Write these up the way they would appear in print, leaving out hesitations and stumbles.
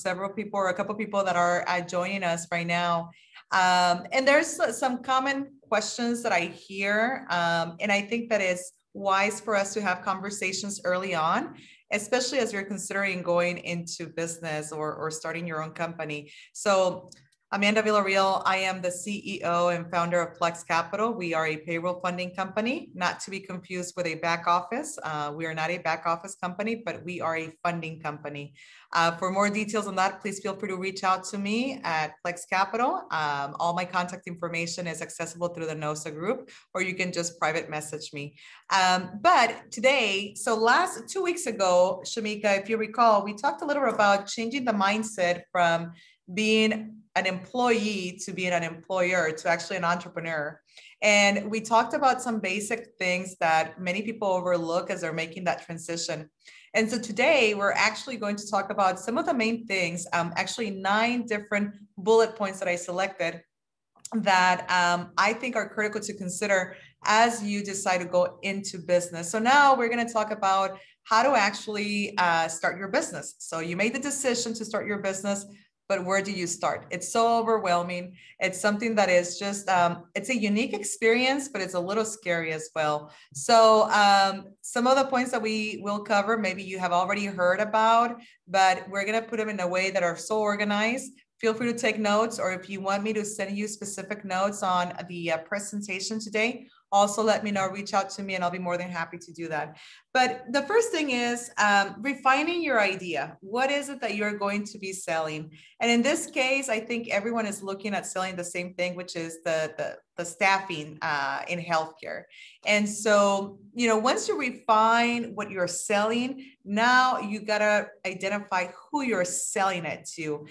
several people or a couple people that are joining us right now. And there's some common questions that I hear. And I think that it's wise for us to have conversations early on, especially as you're considering going into business or starting your own company. So Amanda Villareal, I am the CEO and founder of Plex Capital. We are a payroll funding company, not to be confused with a back office. We are not a back office company, but we are a funding company. For more details on that, please feel free to reach out to me at Plex Capital. All my contact information is accessible through the NOSA group, or you can just private message me. But today, so 2 weeks ago, Shamika, if you recall, we talked a little bit about changing the mindset from being an employee to being an employer to actually an entrepreneur. And we talked about some basic things that many people overlook as they're making that transition. And so today we're actually going to talk about some of the main things, actually 9 different bullet points that I selected that I think are critical to consider as you decide to go into business. So now we're going to talk about how to actually start your business. So you made the decision to start your business, but where do you start? It's so overwhelming. It's something that is just, it's a unique experience, but it's a little scary as well. So some of the points that we will cover, maybe you have already heard about, but we're going to put them in a way that are so organized. Feel free to take notes, or if you want me to send you specific notes on the presentation today, also let me know, reach out to me, and I'll be more than happy to do that. But the first thing is refining your idea. What is it that you're going to be selling? And in this case, I think everyone is looking at selling the same thing, which is the staffing in healthcare. And so, you know, once you refine what you're selling, now you gotta identify who you're selling it to.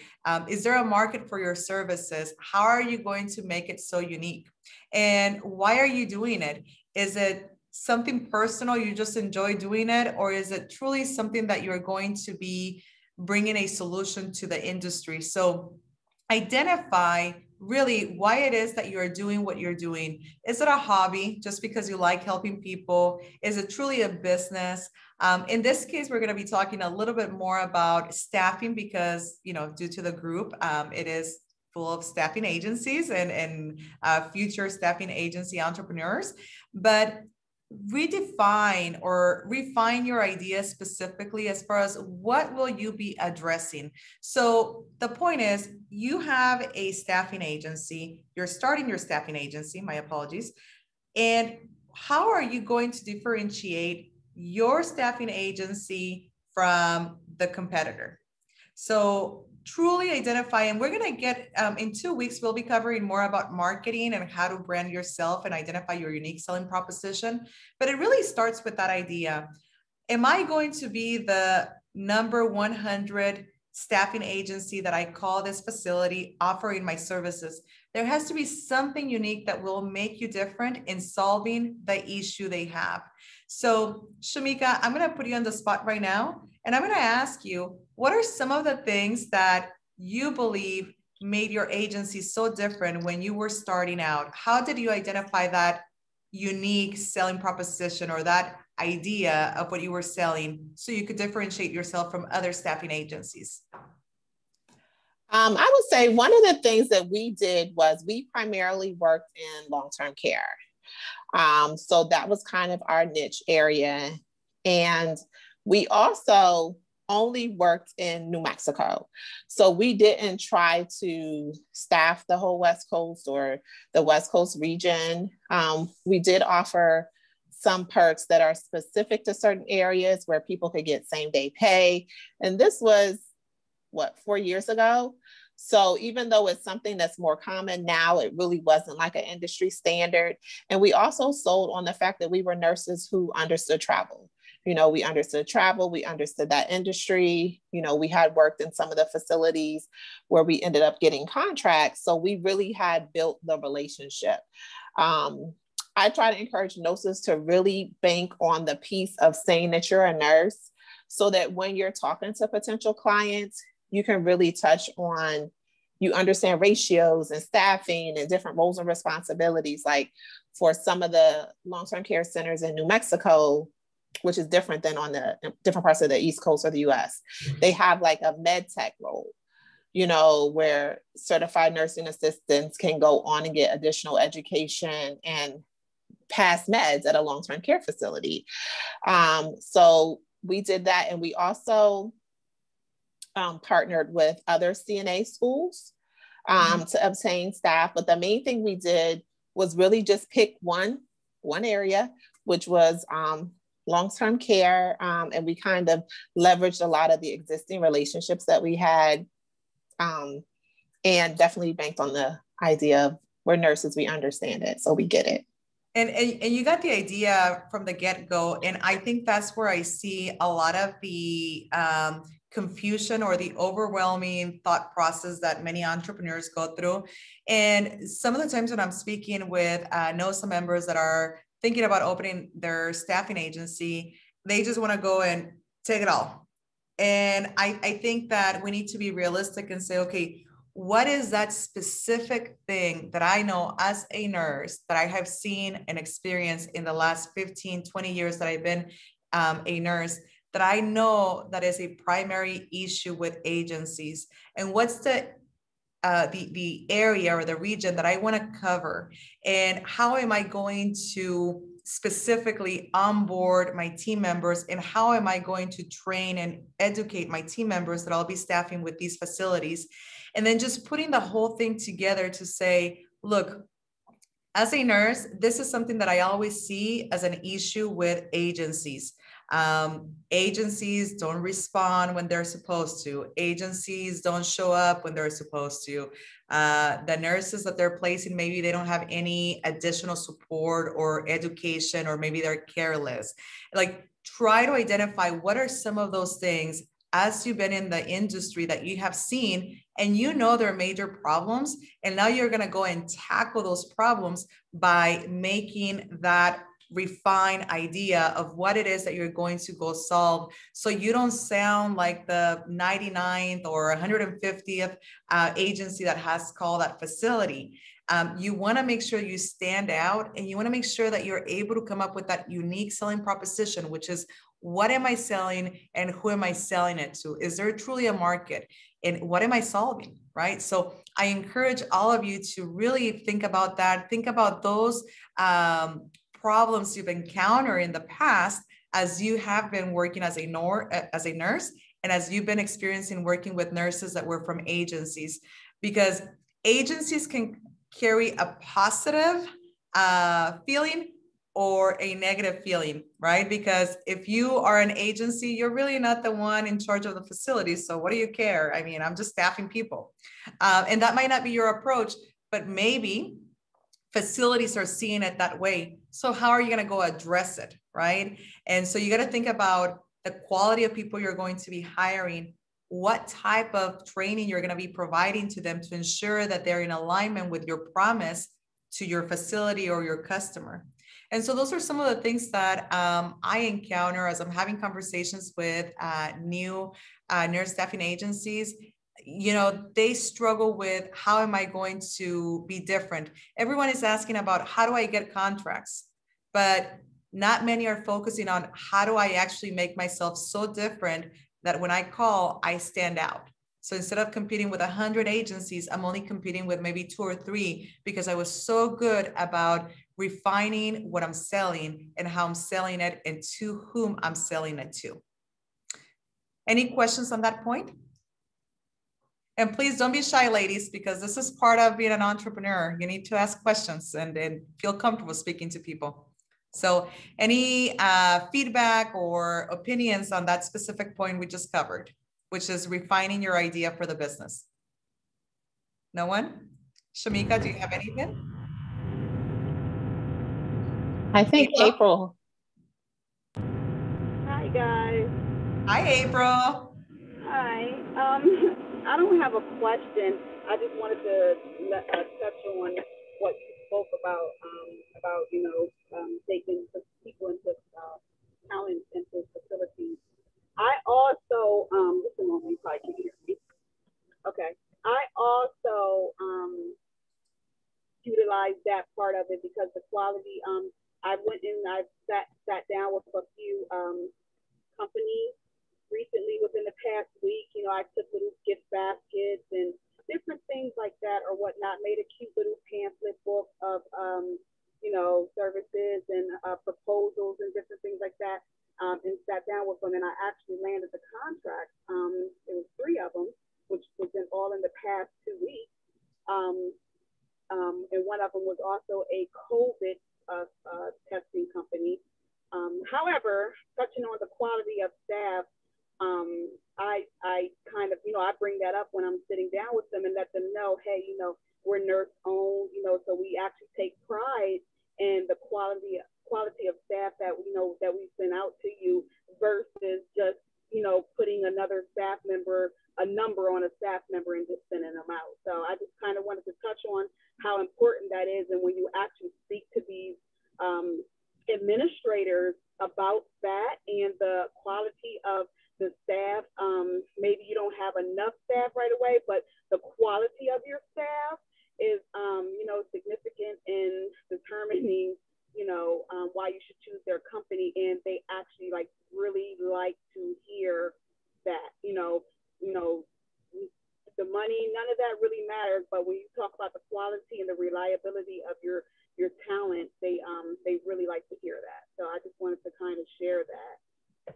Is there a market for your services? How are you going to make it so unique? And why are you doing it? Is it something personal, you just enjoy doing it? Or is it truly something that you're going to be bringing a solution to the industry? So identify really why it is that you're doing what you're doing. Is it a hobby just because you like helping people? Is it truly a business? In this case, we're going to be talking a little bit more about staffing because, you know, due to the group, it is full of staffing agencies and future staffing agency entrepreneurs. But redefine or refine your idea specifically as far as what will you be addressing. So the point is, you have a staffing agency, you're starting your staffing agency, my apologies. And how are you going to differentiate your staffing agency from the competitor? So truly identify, and we're going to get in 2 weeks, we'll be covering more about marketing and how to brand yourself and identify your unique selling proposition. But it really starts with that idea. Am I going to be the number 100 staffing agency that I call this facility offering my services? There has to be something unique that will make you different in solving the issue they have. So Shamika, I'm going to put you on the spot right now, and I'm going to ask you, what are some of the things that you believe made your agency so different when you were starting out? How did you identify that unique selling proposition or that idea of what you were selling so you could differentiate yourself from other staffing agencies? I would say one of the things that we did was we primarily worked in long-term care. So that was kind of our niche area. And we also only worked in New Mexico. So we didn't try to staff the whole West Coast or the West Coast region. We did offer some perks that are specific to certain areas where people could get same day pay. And this was, 4 years ago? So even though it's something that's more common now, it really wasn't like an industry standard. And we also sold on the fact that we were nurses who understood travel. You know, we understood travel, we understood that industry. You know, we had worked in some of the facilities where we ended up getting contracts. So we really had built the relationship. I try to encourage nurses to really bank on the piece of saying that you're a nurse so that when you're talking to potential clients, you can really touch on, you understand ratios and staffing and different roles and responsibilities. Like for some of the long-term care centers in New Mexico, which is different than on the different parts of the East Coast or the US, they have like a med tech role. you know, where certified nursing assistants can go on and get additional education and pass meds at a long-term care facility. So we did that. And we also partnered with other CNA schools to obtain staff. But the main thing we did was really just pick one area, which was long-term care. And we kind of leveraged a lot of the existing relationships that we had, and definitely banked on the idea of we're nurses, we understand it, so we get it. And you got the idea from the get-go. And I think that's where I see a lot of the confusion or the overwhelming thought process that many entrepreneurs go through. And some of the times when I'm speaking with NOSA members that are thinking about opening their staffing agency, they just want to go and take it all. And I think that we need to be realistic and say, okay, what is that specific thing that I know as a nurse that I have seen and experienced in the last 15, 20 years that I've been a nurse, that I know that is a primary issue with agencies? And what's the area or the region that I want to cover? And how am I going to specifically onboard my team members? And how am I going to train and educate my team members that I'll be staffing with these facilities? And then just putting the whole thing together to say, look, as a nurse, this is something that I always see as an issue with agencies. Agencies don't respond when they're supposed to. Agencies don't show up when they're supposed to. The nurses that they're placing, maybe they don't have any additional support or education, or maybe they're careless. Like, try to identify what are some of those things as you've been in the industry that you have seen, and you know there are major problems, and now you're going to go and tackle those problems by making that refined idea of what it is that you're going to go solve, so you don't sound like the 99th or 150th agency that has called that facility. You want to make sure you stand out, and you want to make sure that you're able to come up with that unique selling proposition, which is, what am I selling and who am I selling it to? Is there truly a market? And what am I solving, right? So I encourage all of you to really think about that. Think about those problems you've encountered in the past as you have been working as a nurse, and as you've been experiencing working with nurses that were from agencies, because agencies can carry a positive feeling or a negative feeling, right? Because if you are an agency, you're really not the one in charge of the facility. So what do you care? I mean, I'm just staffing people. And that might not be your approach, but maybe facilities are seeing it that way. So how are you going to go address it, right? And so you got to think about the quality of people you're going to be hiring, what type of training you're going to be providing to them to ensure that they're in alignment with your promise to your facility or your customer. And so those are some of the things that I encounter as I'm having conversations with new nurse staffing agencies. You know, they struggle with, how am I going to be different? Everyone is asking about, how do I get contracts? But not many are focusing on, how do I actually make myself so different that when I call, I stand out? So instead of competing with 100 agencies, I'm only competing with maybe 2 or 3, because I was so good about refining what I'm selling and how I'm selling it and to whom I'm selling it to. Any questions on that point? And please don't be shy, ladies, because this is part of being an entrepreneur. You need to ask questions and feel comfortable speaking to people. So any feedback or opinions on that specific point we just covered, which is refining your idea for the business? No one? Shamika, do you have anything? I think April. Hi, guys. Hi, April. Hi. I don't have a question. I just wanted to touch on what you spoke about taking people into talent into facilities. I also, just a moment, you probably can hear me. Okay. I also utilize that part of it, because the quality, I went and I sat down with a few companies recently within the past week. You know, I took little gift baskets and made a cute little pamphlet book of, services and proposals and different things like that, and sat down with them. And I actually landed the contract. It was 3 of them, which was all in the past 2 weeks. And one of them was also a COVID testing company. However, touching on the quality of staff, I kind of, I bring that up when I'm sitting down with them and let them know, hey, we're nurse owned, so we actually take pride in the quality of staff that that we send out to you versus just, putting another staff member, a number on a staff member and just sending them out. So I just kind of wanted to touch on how important that is. And when you actually speak to these administrators about that and the quality of the staff, maybe you don't have enough staff right away, but the quality of your staff is, significant in determining, why you should choose their company. And they actually really like to hear that, the money, none of that really matters. But when you talk about the quality and the reliability of your talent, they really like to hear that. So I just wanted to kind of share that.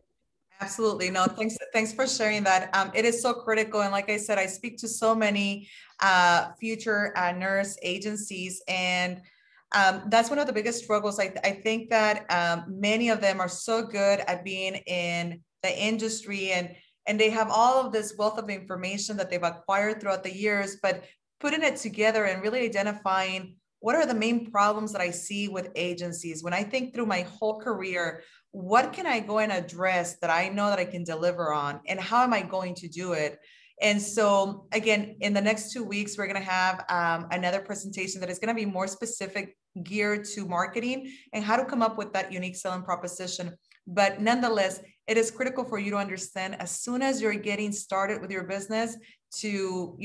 Absolutely. No, thanks for sharing that. It is so critical. And like I said, I speak to so many future nurse agencies, and that's one of the biggest struggles. I think that many of them are so good at being in the industry, and they have all of this wealth of information that they've acquired throughout the years, but putting it together and really identifying what are the main problems that I see with agencies. When I think through my whole career, what can I go and address that I know that I can deliver on, and how am I going to do it? And so again, in the next 2 weeks, we're going to have another presentation that is going to be more specific, geared to marketing and how to come up with that unique selling proposition. But nonetheless, it is critical for you to understand as soon as you're getting started with your business to,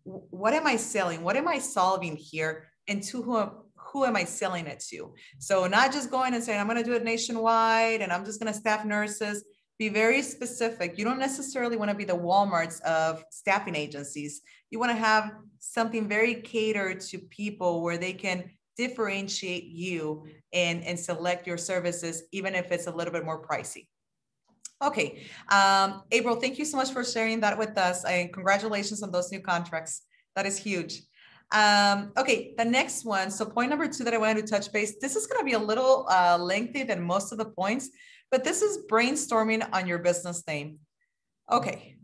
what am I selling? What am I solving here? And to who am I selling it to? So not just going and saying, I'm going to do it nationwide and I'm just going to staff nurses. Be very specific. You don't necessarily want to be the Walmarts of staffing agencies. You want to have something very catered to people where they can differentiate you and select your services, even if it's a little bit more pricey. Okay. April, thank you so much for sharing that with us, and congratulations on those new contracts. That is huge. Okay, the next one. So point number 2 that I wanted to touch base, this is going to be a little lengthy than most of the points, but this is brainstorming on your business name. Okay,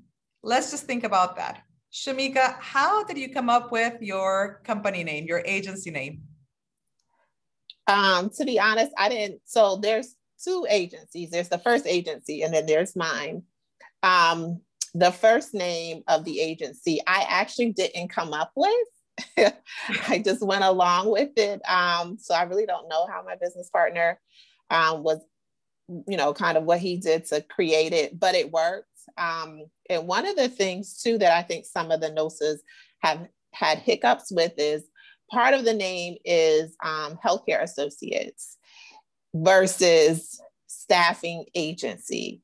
let's just think about that. Shamika, how did you come up with your company name, your agency name? To be honest, I didn't. So there's 2 agencies. There's the first agency and then there's mine. The first name of the agency, I actually didn't come up with. I just went along with it. So I really don't know how my business partner was, kind of what he did to create it, but it worked. And one of the things too that I think some of the nurses have had hiccups with is part of the name is healthcare associates versus staffing agency.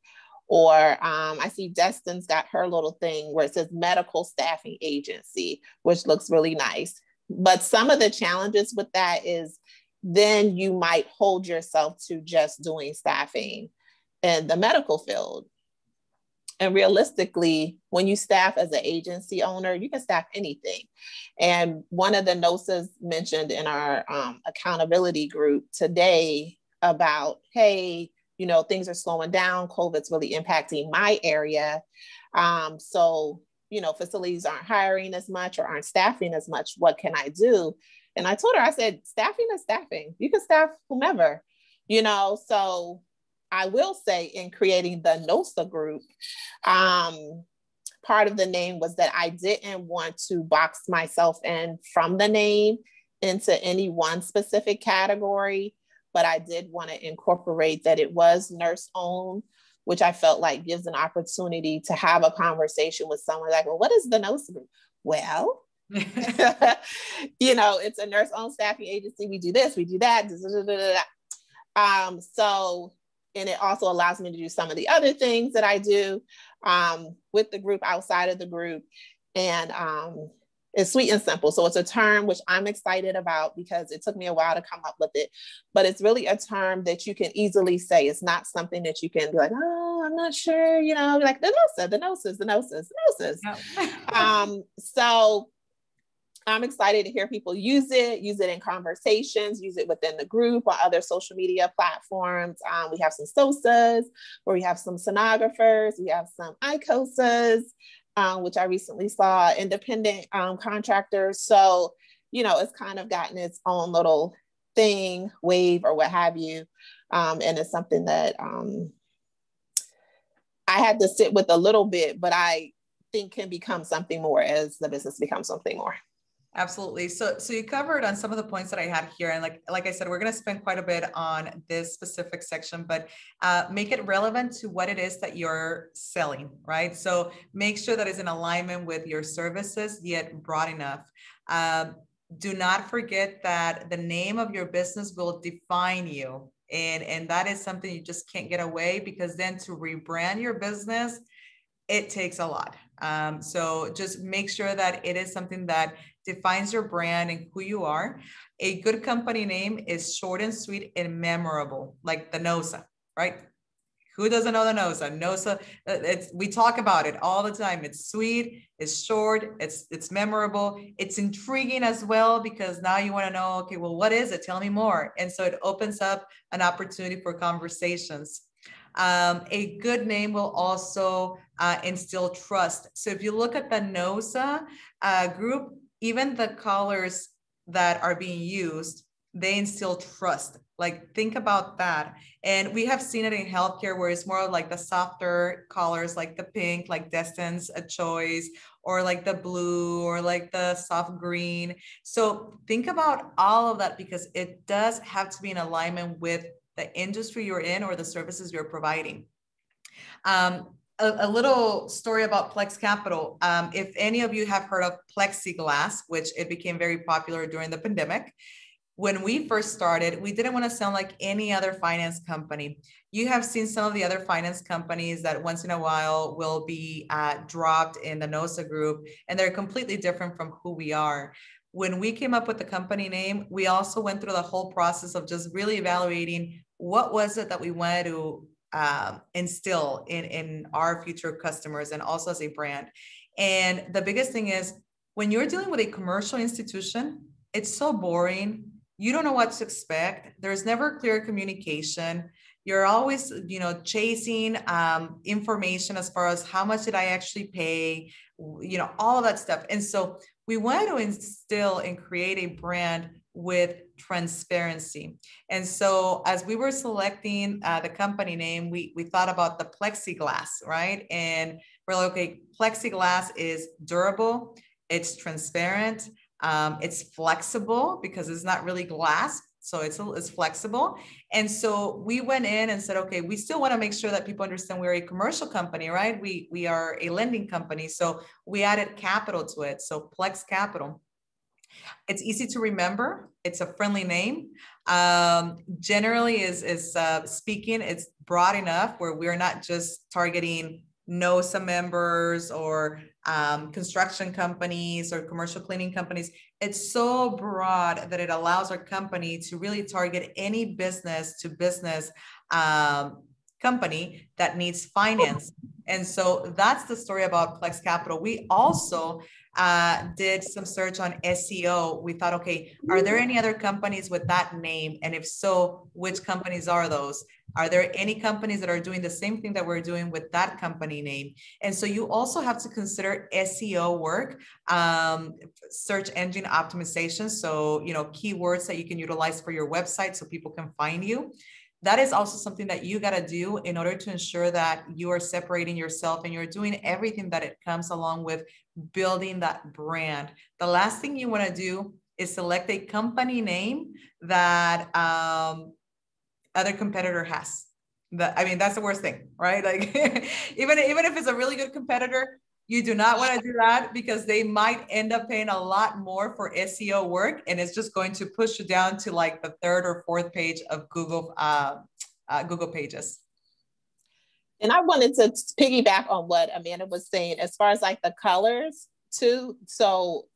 Or I see Destin's got her little thing where it says medical staffing agency, which looks really nice. But some of the challenges with that is then you might hold yourself to just doing staffing in the medical field. And realistically, when you staff as an agency owner, you can staff anything. And one of the nurses mentioned in our accountability group today about, hey, things are slowing down. COVID's really impacting my area. So, facilities aren't hiring as much or aren't staffing as much. What can I do? And I told her, I said, staffing is staffing. You can staff whomever, so I will say in creating the NOSA group, part of the name was that I didn't want to box myself in from the name into any one specific category, but I did want to incorporate that it was nurse owned, which I felt like gives an opportunity to have a conversation with someone like, well, what is the NOSA group? Well, it's a nurse owned staffing agency. We do this, we do that. So, and it also allows me to do some of the other things that I do with the group outside of the group. And It's sweet and simple. So it's a term which I'm excited about because it took me a while to come up with it, but it's really a term that you can easily say. It's not something that you can be like, oh, I'm not sure, you know, like the gnosis. Yeah. So I'm excited to hear people use it in conversations, use it within the group on other social media platforms. We have some SOSAs, where we have some sonographers, we have some ICOSAs, which I recently saw, independent contractors. So, you know, it's kind of gotten its own little thing, wave or what have you. And it's something that I had to sit with a little bit, but I think can become something more as the business becomes something more. Absolutely. So you covered on some of the points that I had here. And like I said, we're going to spend quite a bit on this specific section, but make it relevant to what it is that you're selling, right? So make sure that it's in alignment with your services, yet broad enough. Do not forget that the name of your business will define you. And that is something you just can't get away, because then to rebrand your business, it takes a lot. So just make sure that it is something that defines your brand and who you are. A good company name is short and sweet and memorable, like the NOSA, right? Who doesn't know the NOSA? NOSA, we talk about it all the time. It's sweet, it's short, it's memorable, it's intriguing as well, because now you want to know, okay, well, what is it? Tell me more. And so it opens up an opportunity for conversations. A good name will also instill trust. So if you look at the NOSA group, even the colors that are being used, they instill trust. Like, think about that. And we have seen it in healthcare, where it's more of like the softer colors, like the pink, like Destin's a choice, or like the blue, or like the soft green. So think about all of that, because it does have to be in alignment with the industry you're in or the services you're providing. A little story about Plex Capital. If any of you have heard of plexiglass, which it became very popular during the pandemic, when we first started, we didn't want to sound like any other finance company. You have seen some of the other finance companies that once in a while will be dropped in the NOSA group, and they're completely different from who we are. When we came up with the company name, we also went through the whole process of just really evaluating what was it that we wanted to instill in our future customers, and also as a brand. And the biggest thing is, when you're dealing with a commercial institution, it's so boring. You don't know what to expect. There's never clear communication. You're always, chasing information as far as how much did I actually pay, all of that stuff. And so we wanted to instill and create a brand with transparency. And so as we were selecting the company name, we thought about the plexiglass, right? And we're like, okay, plexiglass is durable, it's transparent, it's flexible, because it's not really glass, so it's flexible. And so we went in and said, okay, we still want to make sure that people understand we're a commercial company, right? We are a lending company, so we added capital to it. So Plex Capital. It's easy to remember. It's a friendly name. Generally is speaking, it's broad enough where we're not just targeting NOSA members or construction companies or commercial cleaning companies. It's so broad that it allows our company to really target any business to business company that needs finance. And so that's the story about Plex Capital. We also did some search on SEO. We thought, okay, are there any other companies with that name? And if so, which companies are those? Are there any companies that are doing the same thing that we're doing with that company name? And so you also have to consider SEO work, search engine optimization. So, keywords that you can utilize for your website so people can find you. That is also something that you got to do in order to ensure that you are separating yourself and you're doing everything that it comes along with building that brand. The last thing you want to do is select a company name that other competitor has. That's the worst thing, right? Like even if it's a really good competitor, you do not want to do that, because they might end up paying a lot more for SEO work, and it's just going to push you down to like the third or fourth page of Google pages. And I wanted to piggyback on what Amanda was saying, as far as like the colors too. So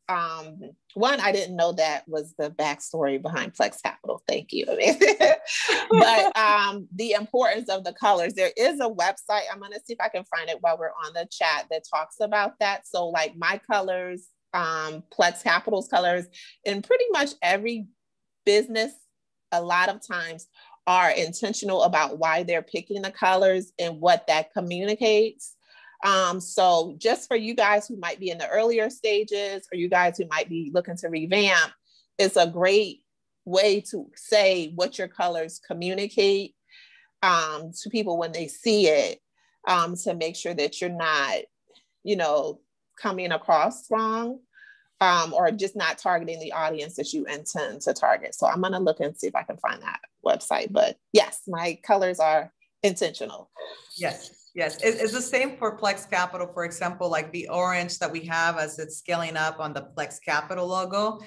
one, I didn't know that was the backstory behind Plex Capital. Thank you. But the importance of the colors, there is a website. I'm going to see if I can find it while we're on the chat that talks about that. So like my colors, Plex Capital's colors, and pretty much every business a lot of times are intentional about why they're picking the colors and what that communicates. So just for you guys who might be in the earlier stages, or you guys who might be looking to revamp, it's a great way to say what your colors communicate to people when they see it, to make sure that you're not, you know, coming across wrong, or just not targeting the audience that you intend to target. So I'm going to look and see if I can find that website. But yes, my colors are intentional. Yes. Yes, it's the same for Plex Capital. For example, like the orange that we have as it's scaling up on the Plex Capital logo,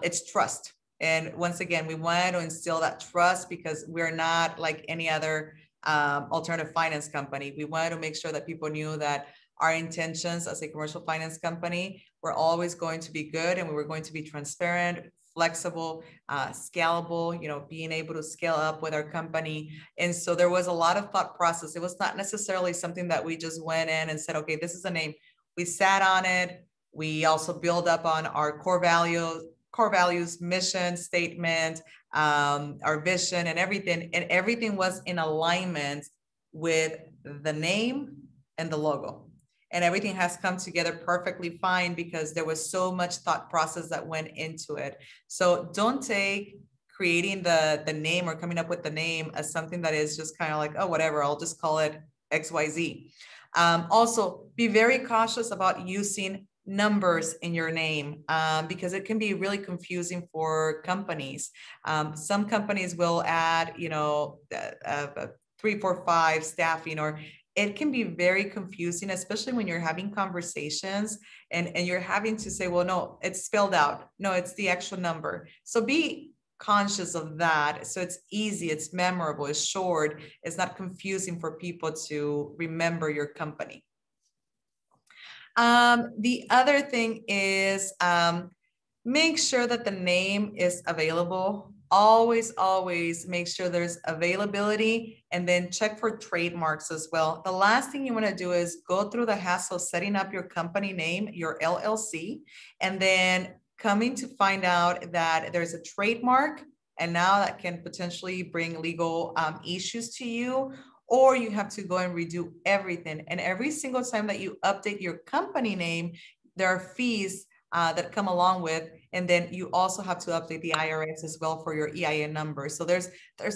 it's trust. And once again, we want to instill that trust because we're not like any other alternative finance company. We wanted to make sure that people knew that our intentions as a commercial finance company were always going to be good, and we were going to be transparent, flexible, scalable, you know, being able to scale up with our company. And so there was a lot of thought process. It was not necessarily something that we just went in and said, okay, this is a name. We sat on it. We also build up on our core values, mission statement, our vision and everything. And everything was in alignment with the name and the logo. And everything has come together perfectly fine because there was so much thought process that went into it. So don't take creating the name or coming up with the name as something that is just kind of like, oh, whatever, I'll just call it XYZ. Also, be very cautious about using numbers in your name because it can be really confusing for companies. Some companies will add, you know, 3, 4, 5 staffing, or it can be very confusing, especially when you're having conversations and you're having to say, well, no, it's spelled out. No, it's the actual number. So be conscious of that. So it's easy, it's memorable, it's short, it's not confusing for people to remember your company. The other thing is make sure that the name is available. Always make sure there's availability, and then check for trademarks as well. The last thing you want to do is go through the hassle of setting up your company name, your LLC, and then coming to find out that there's a trademark, and now that can potentially bring legal issues to you, or you have to go and redo everything. And every single time that you update your company name, there are fees that come along with, and then you also have to update the IRS as well for your EIN number. So there's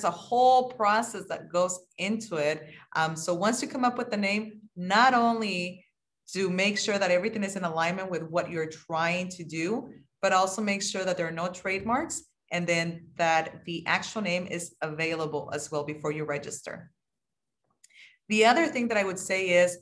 a whole process that goes into it. So once you come up with the name, not only to make sure that everything is in alignment with what you're trying to do, but also make sure that there are no trademarks, and then that the actual name is available as well before you register. The other thing that I would say is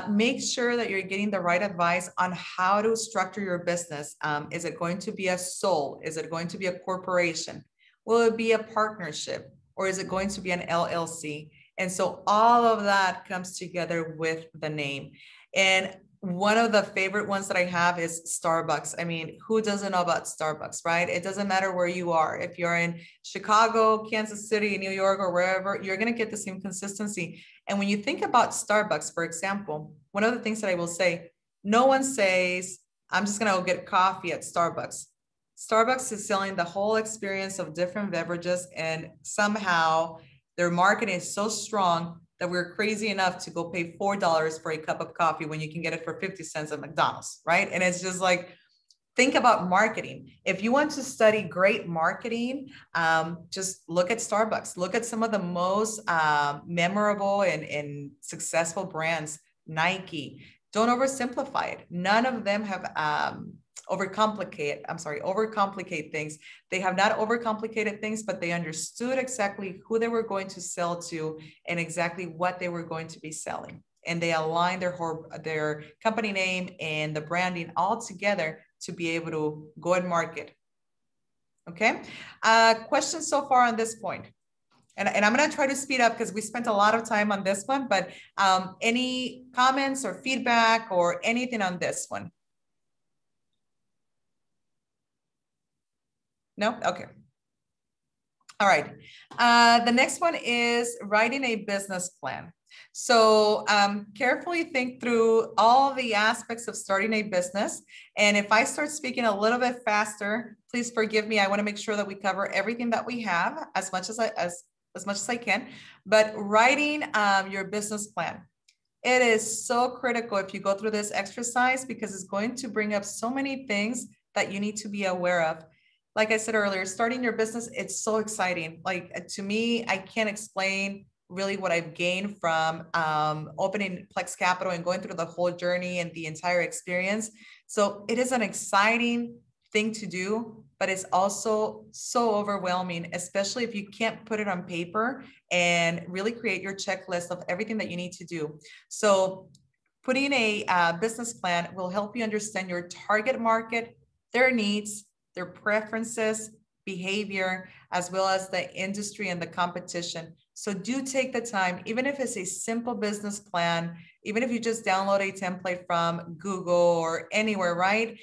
make sure that you're getting the right advice on how to structure your business. Is it going to be a sole? Is it going to be a corporation? Will it be a partnership? Or is it going to be an LLC? And so all of that comes together with the name. And one of the favorite ones that I have is Starbucks. I mean, who doesn't know about Starbucks, right? It doesn't matter where you are. If you're in Chicago, Kansas City, New York, or wherever, you're going to get the same consistency. And when you think about Starbucks, for example, one of the things that I will say, no one says, I'm just going to go get coffee at Starbucks. Starbucks is selling the whole experience of different beverages, and somehow their marketing is so strong that we're crazy enough to go pay $4 for a cup of coffee when you can get it for 50 cents at McDonald's, right? And it's just like, think about marketing. If you want to study great marketing, just look at Starbucks. Look at some of the most memorable and successful brands, Nike. Don't oversimplify it. None of them have overcomplicate things. They have not overcomplicated things, but they understood exactly who they were going to sell to and exactly what they were going to be selling. And they aligned their company name and the branding all together to be able to go and market. Okay. Questions so far on this point? And I'm going to try to speed up because we spent a lot of time on this one, but any comments or feedback or anything on this one? No? Okay. All right. The next one is writing a business plan. So carefully think through all the aspects of starting a business. And if I start speaking a little bit faster, please forgive me. I want to make sure that we cover everything that we have as much as I can. But writing your business plan, it is so critical if you go through this exercise, because it's going to bring up so many things that you need to be aware of. Like I said earlier, starting your business, it's so exciting. Like, to me, I can't explain really what I've gained from opening Plex Capital and going through the whole journey and the entire experience. So it is an exciting thing to do, but it's also so overwhelming, especially if you can't put it on paper and really create your checklist of everything that you need to do. So putting a business plan will help you understand your target market, their needs, their preferences, behavior, as well as the industry and the competition. So do take the time, even if it's a simple business plan, even if you just download a template from Google or anywhere, right?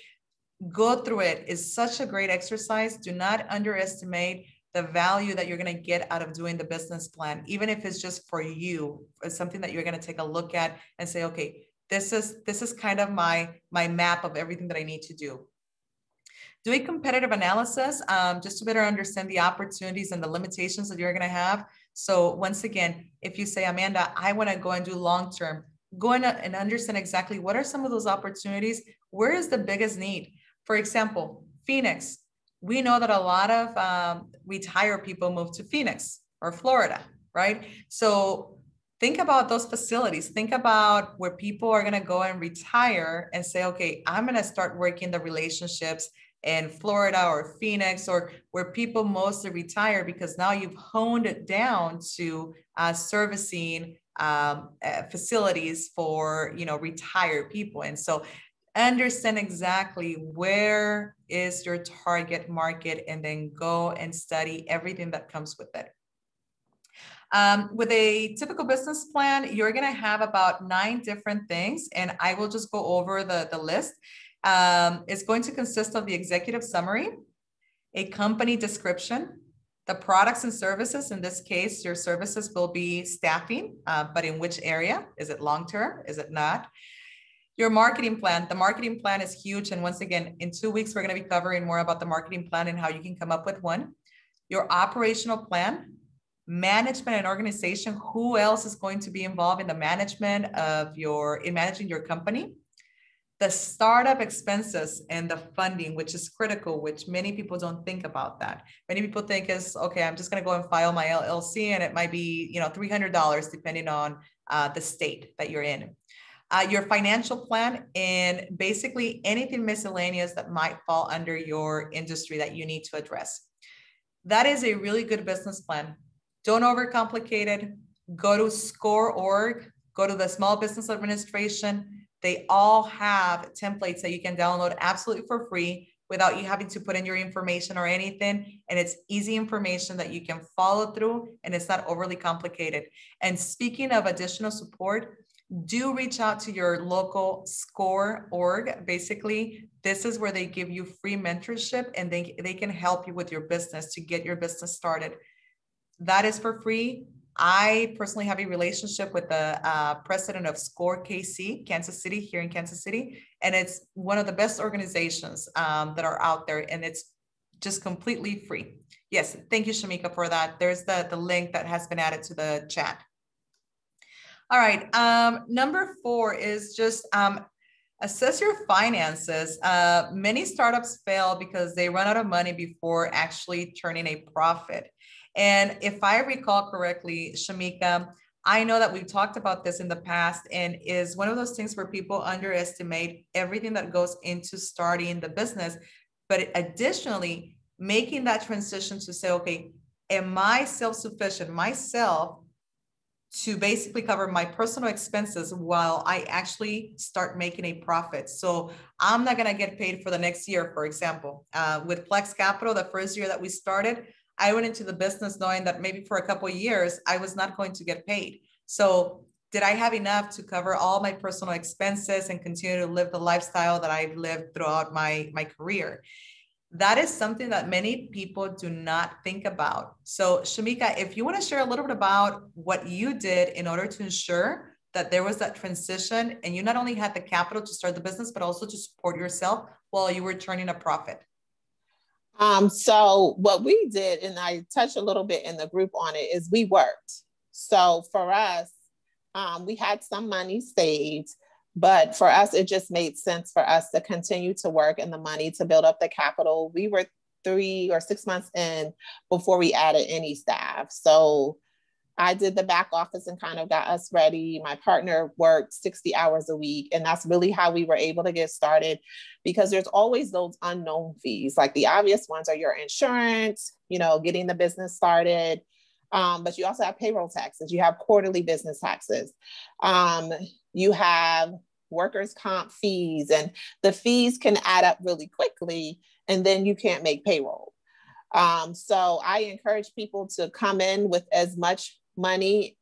Go through it. It's such a great exercise. Do not underestimate the value that you're going to get out of doing the business plan, even if it's just for you. It's something that you're going to take a look at and say, okay, this is kind of my map of everything that I need to do. Do a competitive analysis just to better understand the opportunities and the limitations that you're going to have. So once again, if you say, Amanda, I want to go and do long-term, go in and understand exactly what are some of those opportunities. Where is the biggest need? For example, Phoenix. We know that a lot of retired people move to Phoenix or Florida, right? So think about those facilities. Think about where people are going to go and retire and say, okay, I'm going to start working the relationships in Florida or Phoenix, or where people mostly retire, because now you've honed it down to servicing facilities for, retired people. And so understand exactly where is your target market, and then go and study everything that comes with it. With a typical business plan, you're going to have about 9 different things, and I will just go over the list. It's going to consist of the executive summary, a company description, the products and services. In this case, your services will be staffing, but in which area? Is it long-term? Is it not? Your marketing plan. The marketing plan is huge. And once again, in 2 weeks, we're going to be covering more about the marketing plan and how you can come up with one. Your operational plan, management and organization. Who else is going to be involved in the management of in managing your company? The startup expenses and the funding, which is critical, which many people don't think about that. Many people think is, okay, I'm just going to go and file my LLC, and it might be, $300 depending on the state that you're in. Your financial plan, and basically anything miscellaneous that might fall under your industry that you need to address. That is a really good business plan. Don't overcomplicate it. Go to SCORE.org, go to the Small Business Administration. They all have templates that you can download absolutely for free without you having to put in your information or anything. And it's easy information that you can follow through, and it's not overly complicated. And speaking of additional support, do reach out to your local SCORE.org. Basically, this is where they give you free mentorship, and they can help you with your business to get your business started. That is for free. I personally have a relationship with the president of SCORE KC, Kansas City, here in Kansas City. And it's one of the best organizations that are out there, and it's just completely free. Yes, thank you, Shamika, for that. There's the link that has been added to the chat. All right, number 4 is just assess your finances. Many startups fail because they run out of money before actually turning a profit. And if I recall correctly, Shamika, I know that we've talked about this in the past, and is one of those things where people underestimate everything that goes into starting the business. But additionally, making that transition to say, okay, am I self-sufficient myself to basically cover my personal expenses while I actually start making a profit? So I'm not going to get paid for the next year, for example. With Plex Capital, the first year that we started, I went into the business knowing that maybe for a couple of years, I was not going to get paid. So did I have enough to cover all my personal expenses and continue to live the lifestyle that I've lived throughout my career? That is something that many people do not think about. So Shamika, if you want to share a little bit about what you did in order to ensure that there was that transition and you not only had the capital to start the business, but also to support yourself while you were turning a profit. So what we did, and I touched a little bit in the group on it, is we worked. So for us, we had some money saved, but for us, it just made sense for us to continue to work and the money to build up the capital. We were 3 or 6 months in before we added any staff. So I did the back office and kind of got us ready. My partner worked 60 hours a week. And that's really how we were able to get started, because there's always those unknown fees. Like the obvious ones are your insurance, getting the business started. But you also have payroll taxes. You have quarterly business taxes. You have workers' comp fees, and the fees can add up really quickly, and then you can't make payroll. So I encourage people to come in with as much money,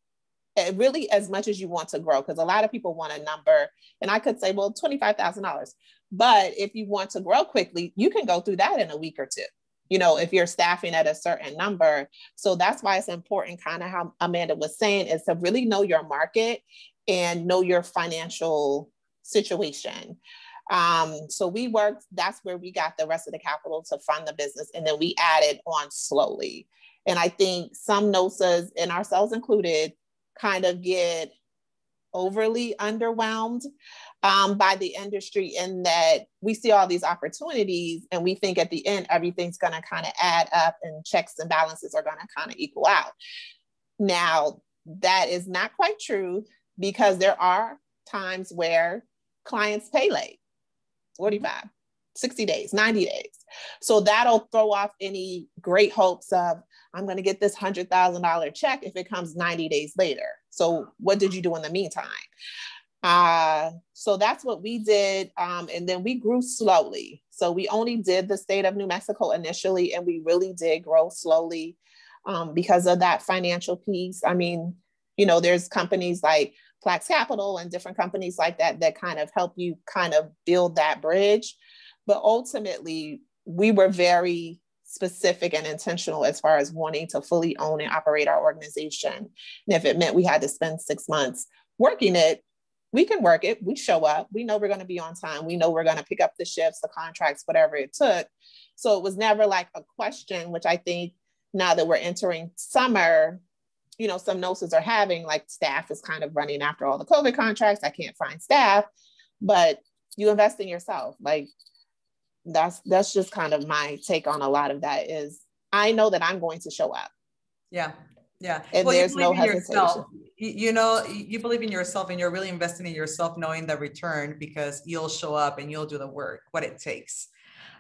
really as much as you want to grow, because a lot of people want a number, and I could say, well, $25,000. But if you want to grow quickly, you can go through that in a week or two, if you're staffing at a certain number. So that's why it's important, kind of how Amanda was saying, is to really know your market and know your financial situation. So we worked, that's where we got the rest of the capital to fund the business. And then we added on slowly. And I think some NOSAs, and ourselves included, kind of get overly underwhelmed by the industry, in that we see all these opportunities and we think at the end, everything's going to kind of add up and checks and balances are going to kind of equal out. Now, that is not quite true, because there are times where clients pay late, 45, 60 days, 90 days. So that'll throw off any great hopes of, I'm going to get this $100,000 check if it comes 90 days later. So what did you do in the meantime? So that's what we did. And then we grew slowly. So we only did the state of New Mexico initially, and we really did grow slowly because of that financial piece. I mean, there's companies like Plex Capital and different companies like that kind of help you kind of build that bridge. But ultimately, we were very specific and intentional as far as wanting to fully own and operate our organization. And if it meant we had to spend 6 months working it, we can work it. We show up. We know we're going to be on time. We know we're going to pick up the shifts, the contracts, whatever it took. So it was never like a question, which I think now that we're entering summer, some NOSAs are having, like, staff is kind of running after all the COVID contracts. I can't find staff, but you invest in yourself. Like, that's just kind of my take on a lot of that, is I know that I'm going to show up. Yeah. Yeah. And there's no hesitation. You believe in yourself, and you're really investing in yourself, knowing the return, because you'll show up and you'll do the work, what it takes.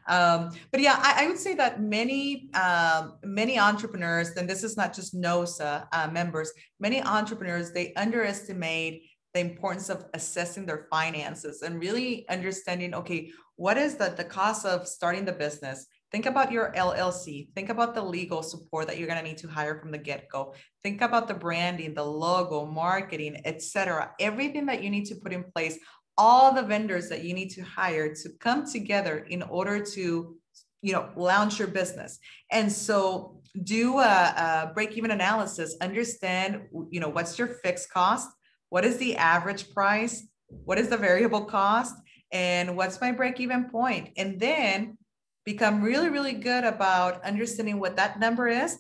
But yeah, I would say that many entrepreneurs, and this is not just NOSA members, many entrepreneurs, they underestimate the importance of assessing their finances and really understanding, okay, what is the cost of starting the business? Think about your LLC. Think about the legal support that you're going to need to hire from the get-go. Think about the branding, the logo, marketing, etc. Everything that you need to put in place, all the vendors that you need to hire to come together in order to, launch your business. And so do a break-even analysis, understand, what's your fixed cost? What is the average price? What is the variable cost? And what's my break-even point? And then become really, really good about understanding what that number is,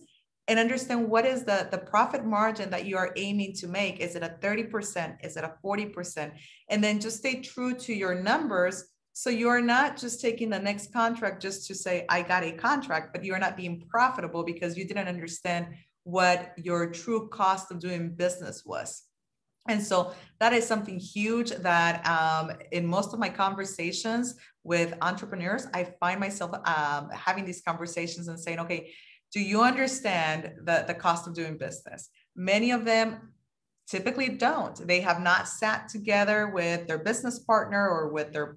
and understand what is the profit margin that you are aiming to make. Is it a 30%? Is it a 40%? And then just stay true to your numbers. So you're not just taking the next contract just to say, I got a contract, but you're not being profitable because you didn't understand what your true cost of doing business was. And so that is something huge that in most of my conversations with entrepreneurs, I find myself having these conversations and saying, okay, do you understand the cost of doing business? Many of them typically don't. They have not sat together with their business partner or with their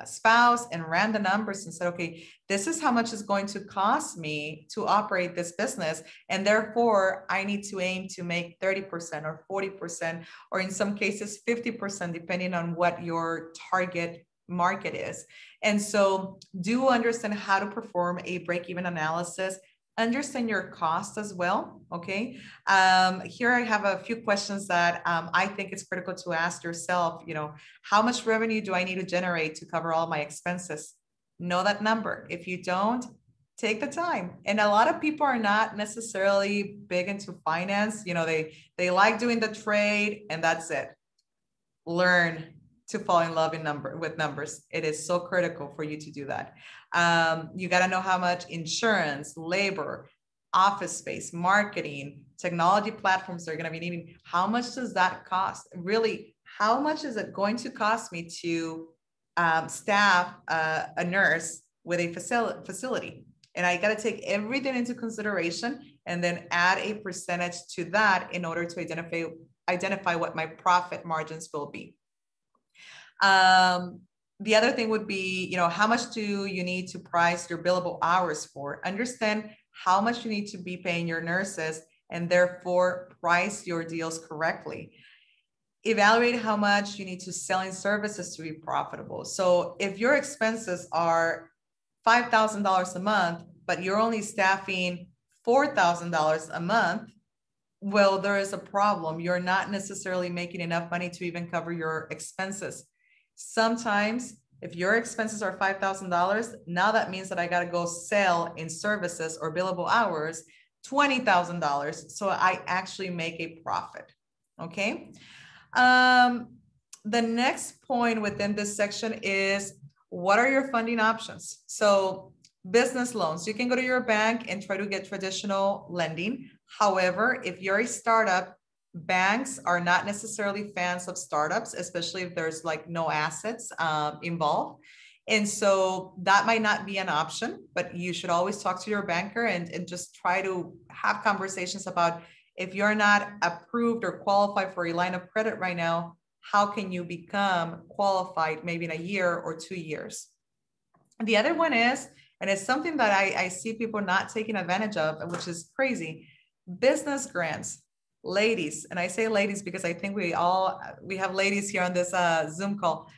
spouse and ran the numbers and said, okay, this is how much it's going to cost me to operate this business. And therefore, I need to aim to make 30% or 40%, or in some cases, 50%, depending on what your target market is. And so do understand how to perform a break-even analysis. Understand your cost as well. Okay. Here I have a few questions that I think it's critical to ask yourself. How much revenue do I need to generate to cover all my expenses? Know that number. If you don't, take the time. And a lot of people are not necessarily big into finance. They like doing the trade and that's it. Learn to fall in love with numbers. It is so critical for you to do that. You got to know how much insurance, labor, office space, marketing, technology platforms are going to be needing. How much does that cost? Really, how much is it going to cost me to staff a nurse with a facility? And I got to take everything into consideration and then add a percentage to that in order to identify what my profit margins will be. The other thing would be, how much do you need to price your billable hours for? Understand how much you need to be paying your nurses and therefore price your deals correctly. Evaluate how much you need to sell in services to be profitable. So if your expenses are $5,000 a month, but you're only staffing $4,000 a month, well, there is a problem. You're not necessarily making enough money to even cover your expenses. Sometimes if your expenses are $5,000, now that means that I got to go sell in services or billable hours $20,000. So I actually make a profit. Okay. The next point within this section is, what are your funding options? So business loans, you can go to your bank and try to get traditional lending. However, if you're a startup, banks are not necessarily fans of startups, especially if there's like no assets involved. And so that might not be an option, but you should always talk to your banker and just try to have conversations about, if you're not approved or qualified for a line of credit right now, how can you become qualified maybe in a year or 2 years? The other one is, and it's something that I see people not taking advantage of, which is crazy, business grants. Ladies, and I say ladies because I think we have ladies here on this Zoom call.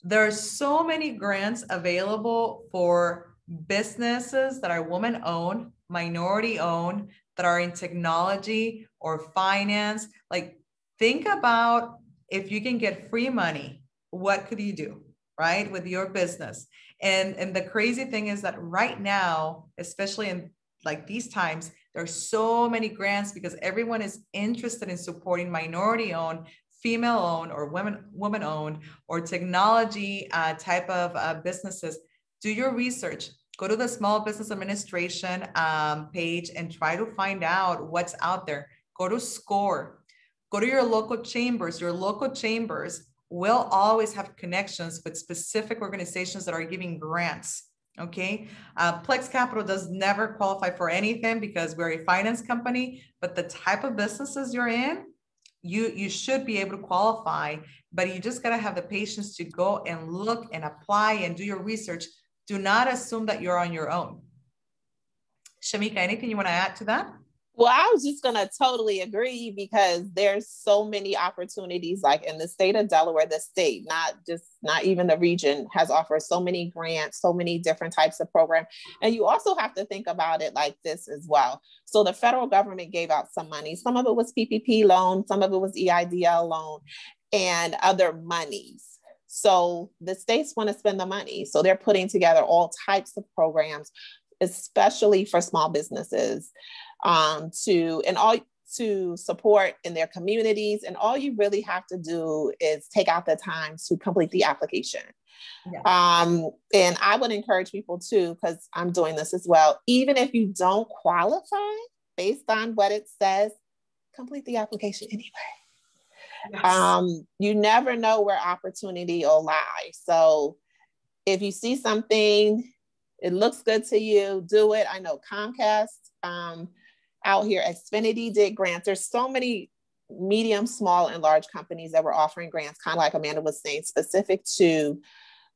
There are so many grants available for businesses that are woman-owned, minority-owned, that are in technology or finance. Like, think about if you can get free money, what could you do, right, with your business? And the crazy thing is that right now, especially in like these times, there's so many grants because everyone is interested in supporting minority-owned, female-owned, or woman-owned, or technology type of businesses. Do your research. Go to the Small Business Administration page and try to find out what's out there. Go to SCORE. Go to your local chambers. Your local chambers will always have connections with specific organizations that are giving grants. Okay. Plex Capital does never qualify for anything because we're a finance company, but the type of businesses you're in, you should be able to qualify, but you just got to have the patience to go and look and apply and do your research. Do not assume that you're on your own. Shamika, anything you want to add to that? Well, I was just going to totally agree because there's so many opportunities, like in the state of Delaware, the state, not even the region, has offered so many grants, so many different types of programs. And you also have to think about it like this as well. So the federal government gave out some money. Some of it was PPP loan, some of it was EIDL loan and other monies. So the states want to spend the money. So they're putting together all types of programs, especially for small businesses, to support in their communities. And all you really have to do is take out the time to complete the application. Yeah. And I would encourage people too, because I'm doing this as well, even if you don't qualify based on what it says, complete the application anyway. Yes. You never know where opportunity will lie. So if you see something, it looks good to you, do it. I know Comcast out here, Xfinity did grants. There's so many medium, small, and large companies that were offering grants, kind of like Amanda was saying, specific to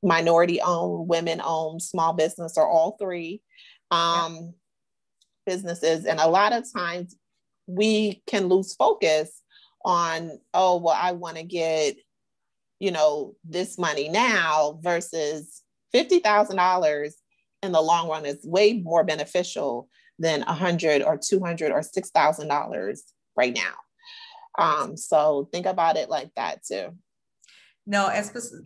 minority-owned, women-owned, small business, or all three businesses. And a lot of times we can lose focus on, oh, well, I want to get this money now versus $50,000 in the long run is way more beneficial than $100 or $200 or $6,000 right now. So think about it like that too. No,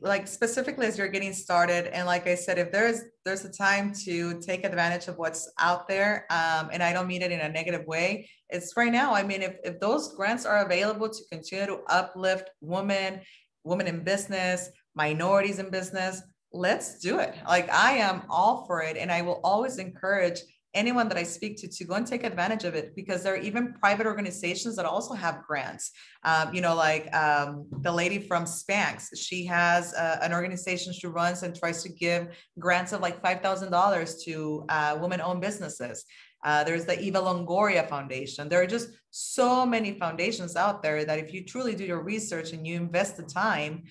like specifically as you're getting started, and like I said, if there's a time to take advantage of what's out there, and I don't mean it in a negative way, it's right now. I mean, if those grants are available to continue to uplift women in business, minorities in business, let's do it. Like, I am all for it, and I will always encourage anyone that I speak to go and take advantage of it, because there are even private organizations that also have grants. The lady from Spanx, she has an organization she runs and tries to give grants of like $5,000 to women-owned businesses. There's the Eva Longoria Foundation. There are just so many foundations out there that if you truly do your research and you invest the time,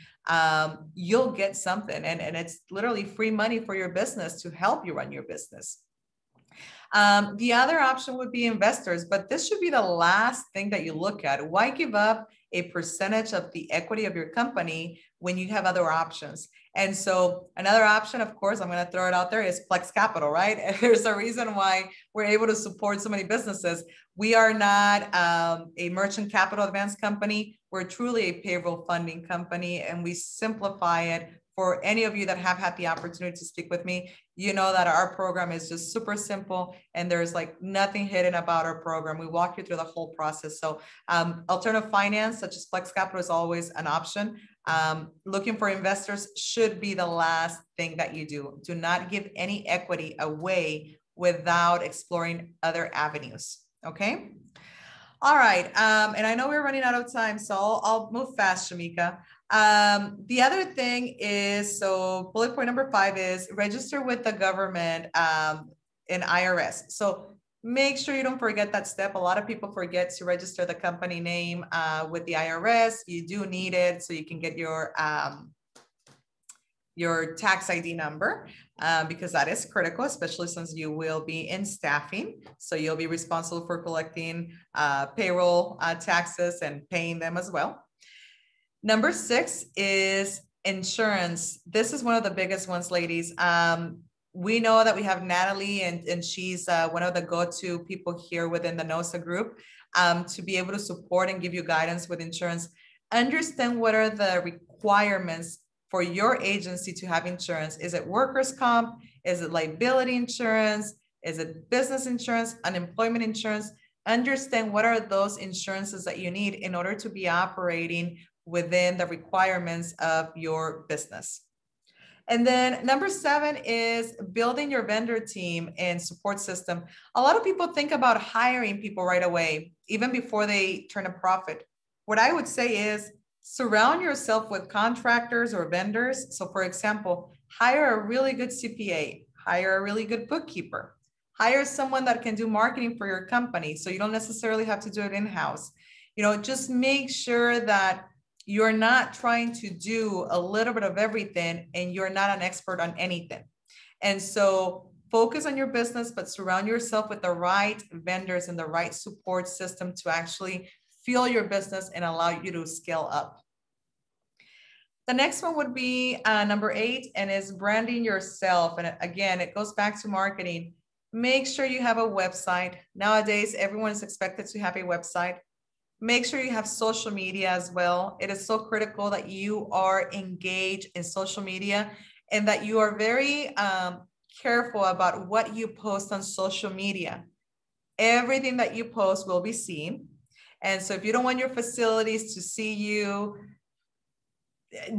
you'll get something. And it's literally free money for your business to help you run your business. The other option would be investors, but this should be the last thing that you look at. Why give up a percentage of the equity of your company when you have other options? And so another option, of course, I'm going to throw it out there, is Plex Capital, right? And there's a reason why we're able to support so many businesses. We are not a merchant capital advance company. We're truly a payroll funding company, and we simplify it. For any of you that have had the opportunity to speak with me, you know that our program is just super simple, and there's like nothing hidden about our program. We walk you through the whole process. So alternative finance, such as Plex Capital, is always an option. Looking for investors should be the last thing that you do. Do not give any equity away without exploring other avenues. Okay. All right. And I know we're running out of time, so I'll move fast, Shamika. The other thing is, so bullet point number 5 is register with the government in IRS. So make sure you don't forget that step. A lot of people forget to register the company name with the IRS. You do need it so you can get your tax ID number, because that is critical, especially since you will be in staffing. So you'll be responsible for collecting payroll taxes and paying them as well. Number 6 is insurance. This is one of the biggest ones, ladies. We know that we have Natalie, and she's one of the go-to people here within the NOSA group to be able to support and give you guidance with insurance. Understand what are the requirements for your agency to have insurance. Is it workers' comp? Is it liability insurance? Is it business insurance, unemployment insurance? Understand what are those insurances that you need in order to be operating within the requirements of your business. And then number 7 is building your vendor team and support system. A lot of people think about hiring people right away, even before they turn a profit. What I would say is surround yourself with contractors or vendors. So for example, hire a really good CPA, hire a really good bookkeeper, hire someone that can do marketing for your company. So you don't necessarily have to do it in-house. Just make sure that you're not trying to do a little bit of everything and you're not an expert on anything. And so focus on your business, but surround yourself with the right vendors and the right support system to actually fuel your business and allow you to scale up. The next one would be number 8, and is branding yourself. And again, it goes back to marketing. Make sure you have a website. Nowadays, everyone is expected to have a website. Make sure you have social media as well. It is so critical that you are engaged in social media and that you are very careful about what you post on social media. Everything that you post will be seen. And so if you don't want your facilities to see you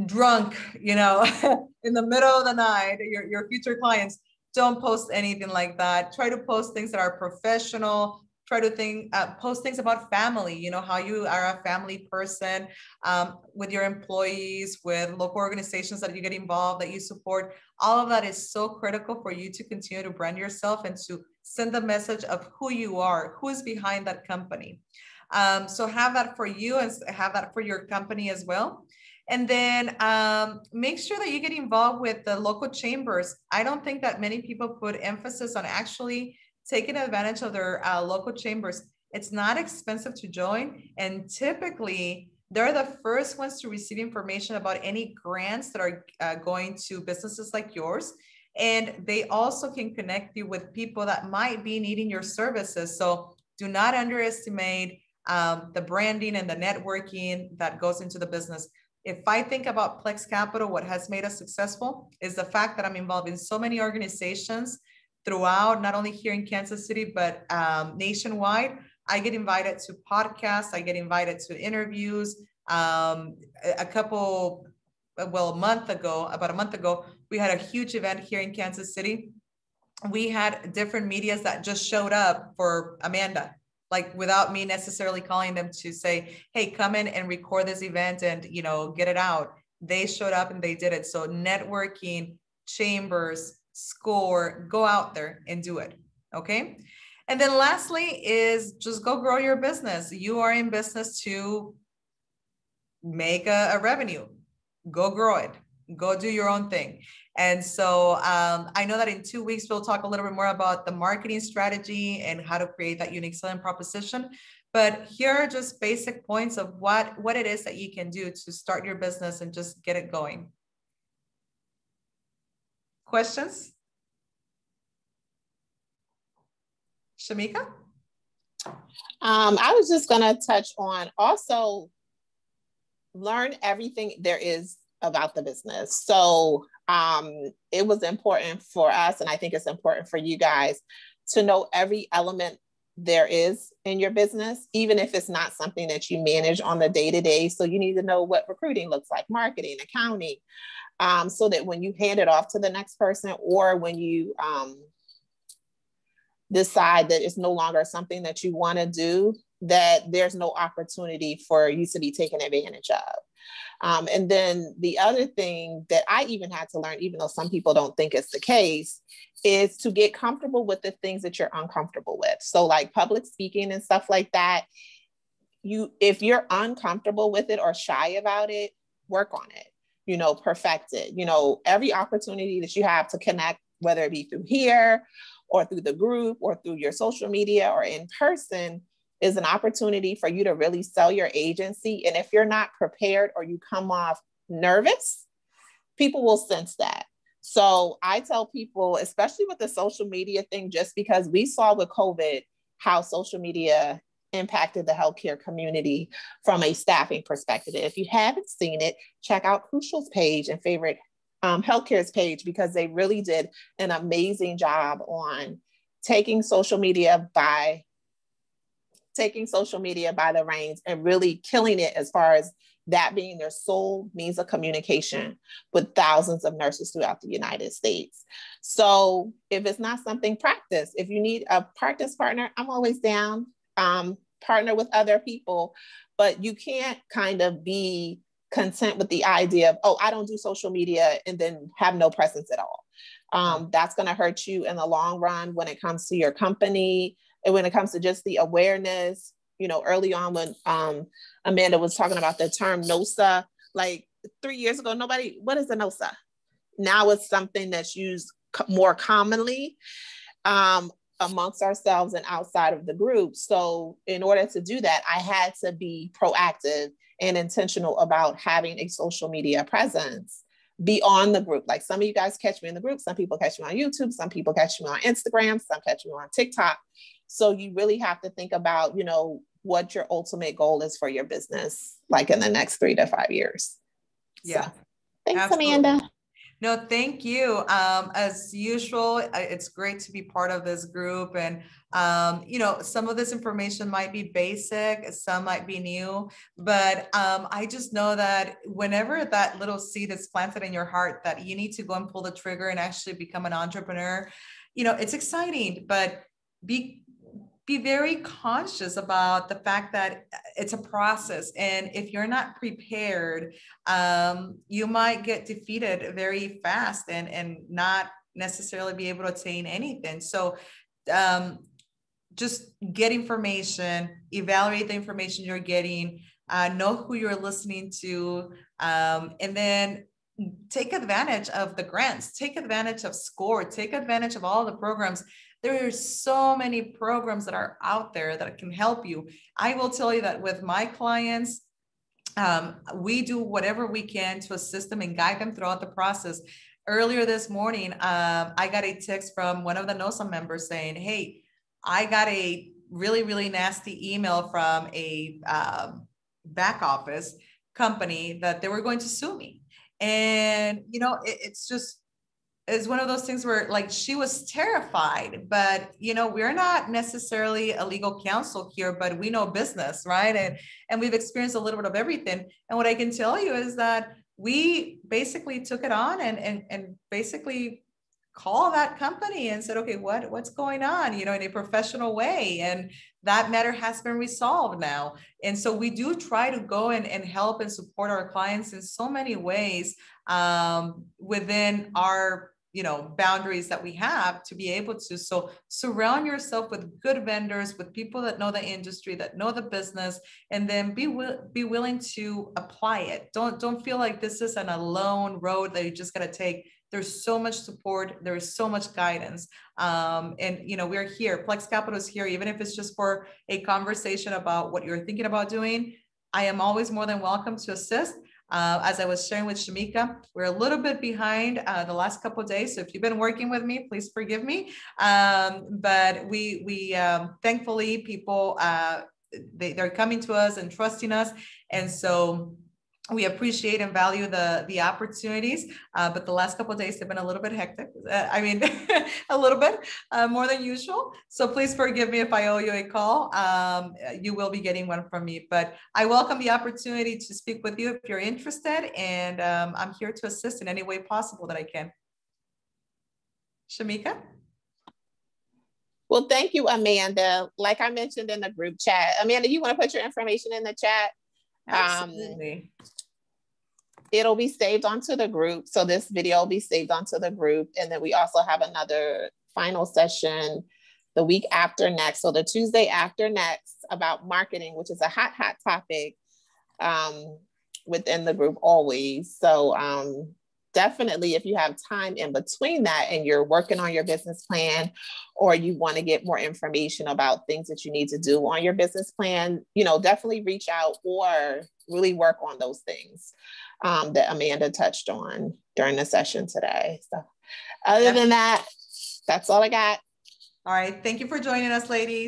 drunk, in the middle of the night, your future clients, don't post anything like that. Try to post things that are professional. Try to post things about family, how you are a family person with your employees, with local organizations that you get involved, that you support. All of that is so critical for you to continue to brand yourself and to send the message of who you are, who is behind that company. So have that for you and have that for your company as well. And then make sure that you get involved with the local chambers. I don't think that many people put emphasis on actually taking advantage of their local chambers. It's not expensive to join. And typically They're the first ones to receive information about any grants that are going to businesses like yours. And they also can connect you with people that might be needing your services. So do not underestimate the branding and the networking that goes into the business. If I think about Plex Capital, what has made us successful is the fact that I'm involved in so many organizations throughout, not only here in Kansas City, but nationwide. I get invited to podcasts. I get invited to interviews. About a month ago, we had a huge event here in Kansas City. We had different medias that just showed up for Amanda, like without me necessarily calling them to say, hey, come in and record this event and, you know, get it out. They showed up and they did it. So networking, chambers, SCORE, go out there and do it. Okay. And then lastly is just go grow your business. You are in business to make a revenue. Go grow it. Go do your own thing. And so I know that in 2 weeks, we'll talk a little bit more about the marketing strategy and how to create that unique selling proposition. But here are just basic points of what it is that you can do to start your business and just get it going. Questions? Shamika? I was just going to touch on also learn everything there is about the business. So it was important for us, and I think it's important for you guys to know every element there is in your business, even if it's not something that you manage on the day-to-day. So you need to know what recruiting looks like, marketing, accounting, so that when you hand it off to the next person, or when you decide that it's no longer something that you want to do, that there's no opportunity for you to be taken advantage of. And then the other thing that I even had to learn, even though some people don't think it's the case, is to get comfortable with the things that you're uncomfortable with. So like public speaking and stuff like that, if you're uncomfortable with it or shy about it, work on it, you know, perfect it. You know, every opportunity that you have to connect, whether it be through here or through the group or through your social media or in person, is an opportunity for you to really sell your agency. And if you're not prepared or you come off nervous, people will sense that. So I tell people, especially with the social media thing, just because we saw with COVID how social media impacted the healthcare community from a staffing perspective. If you haven't seen it, check out Crucial's page and Favorite Healthcare's page, because they really did an amazing job on taking social media by the reins and really killing it as far as that being their sole means of communication with thousands of nurses throughout the United States. So if it's not something, practice. If you need a practice partner, I'm always down. Partner with other people, but you can't kind of be content with the idea of, oh, I don't do social media, and then have no presence at all. That's going to hurt you in the long run when it comes to your company and when it comes to just the awareness. You know, early on when Amanda was talking about the term NOSA, like 3 years ago, what is a NOSA? Now it's something that's used more commonly amongst ourselves and outside of the group. So in order to do that, I had to be proactive and intentional about having a social media presence beyond the group. Like some of you guys catch me in the group, some people catch me on YouTube, some people catch me on Instagram, some catch me on TikTok. So you really have to think about, you know, what your ultimate goal is for your business, like in the next 3 to 5 years. Yeah. So, thanks, Absolutely. Amanda. No, thank you. As usual, it's great to be part of this group. And, you know, some of this information might be basic, some might be new, but I just know that whenever that little seed is planted in your heart that you need to go and pull the trigger and actually become an entrepreneur, you know, it's exciting, but be very conscious about the fact that it's a process. And if you're not prepared, you might get defeated very fast and not necessarily be able to attain anything. So just get information, evaluate the information you're getting, know who you're listening to, and then take advantage of the grants, take advantage of SCORE, take advantage of all the programs. There are so many programs that are out there that can help you. I will tell you that with my clients, we do whatever we can to assist them and guide them throughout the process. Earlier this morning, I got a text from one of the NOSA members saying, hey, I got a really, really nasty email from a back office company that they were going to sue me. And, you know, it's just, is one of those things where like she was terrified, but you know, we're not necessarily a legal counsel here, but we know business, right? And we've experienced a little bit of everything. And what I can tell you is that we basically took it on and basically call that company and said, okay, what's going on, you know, in a professional way. And that matter has been resolved now. And so we do try to go and help and support our clients in so many ways within our, you know, boundaries that we have to be able to. So surround yourself with good vendors, with people that know the industry, that know the business, and then be willing to apply it. Don't feel like this is an alone road that you just got to take. There's so much support. There's so much guidance. And, you know, we're here. Plex Capital is here, even if it's just for a conversation about what you're thinking about doing. I am always more than welcome to assist. As I was sharing with Shamika, we're a little bit behind the last couple of days. So if you've been working with me, please forgive me. But we thankfully, people, they're coming to us and trusting us. And so we appreciate and value the opportunities, but the last couple of days have been a little bit hectic. I mean, a little bit more than usual. So please forgive me if I owe you a call. You will be getting one from me, but I welcome the opportunity to speak with you if you're interested, and I'm here to assist in any way possible that I can. Shamika? Well, thank you, Amanda. Like I mentioned in the group chat, Amanda, you want to put your information in the chat? Absolutely. It'll be saved onto the group. So this video will be saved onto the group. And then we also have another final session the week after next. So the Tuesday after next about marketing, which is a hot topic within the group always. So definitely if you have time in between that and you're working on your business plan, or you want to get more information about things that you need to do on your business plan, you know, definitely reach out or really work on those things that Amanda touched on during the session today. So other than that, that's all I got. All right. Thank you for joining us, ladies.